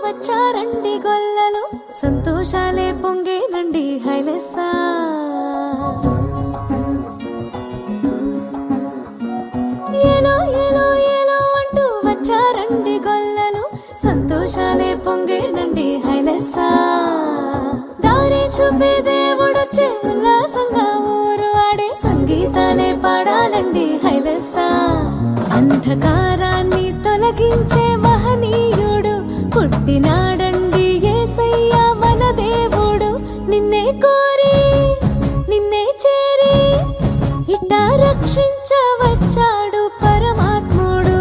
వచ్చారండి గొల్లలు, సంతోషాలే పొంగేనండి హైలెస్సా. ఏలో ఏలో ఏలో అంటూ వచ్చారండి గొల్లలు, సంతోషాలే పొంగేనండి హైలెస్సా. దారి చూపే దేవుడొచ్చే ఉల్లాసంగా ఊరు ఆడే సంగీతాలే పాడాలండి హైలెస్సా. అంధకారాన్ని తొలగించే మహనీయుడు పుట్టినాడండి యేసయ్య మన దేవుడు. నిన్నే కోరి నిన్నే చేరి ఇట్టా రక్షించవచ్చాడు పరమాత్ముడు.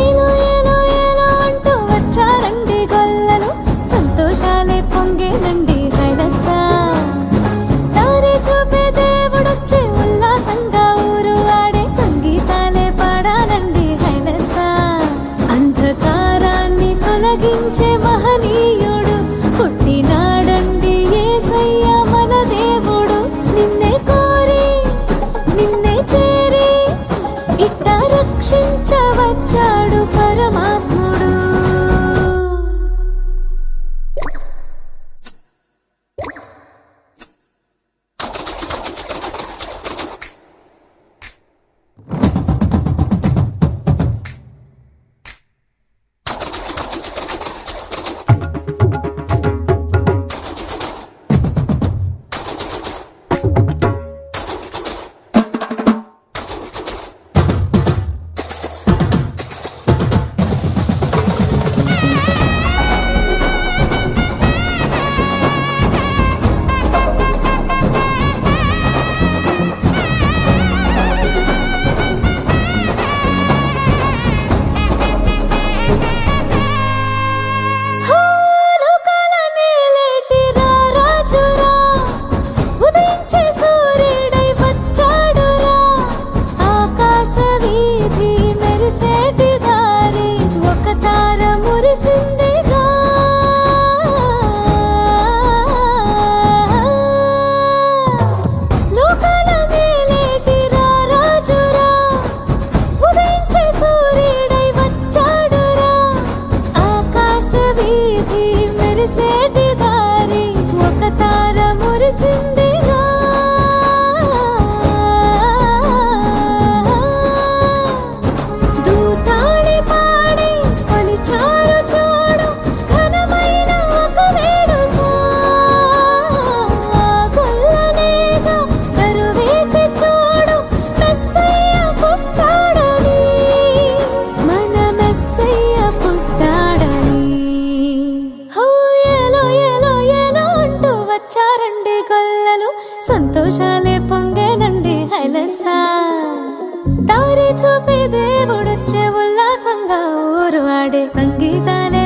ఏలో ఏలో ఏలో అంటూ వచ్చారండి గొల్లలు, సంతోషాలే పొంగేనండి హైలెస్సా. దారి చూపే దేవుడొచ్చే ఉల్లాసంగా ఊరు ఆడే సంగీతాలే పాడాలండి హైలెస్సా. అంధకారాన్ని తొలగించే మహనీయుడు పుట్టినాడండి యేసయ్య మన దేవుడు. నిన్నే కోరి నిన్నే చేరి ఇట్టా రక్షించవచ్చాడు పరమాత్ముడు. సంతోషాలే పొంగేనండి హైలెస్సా. దారి చూపే దేవుడొచ్చే ఉల్లాసంగా ఊరు ఆడే సంగీతాలే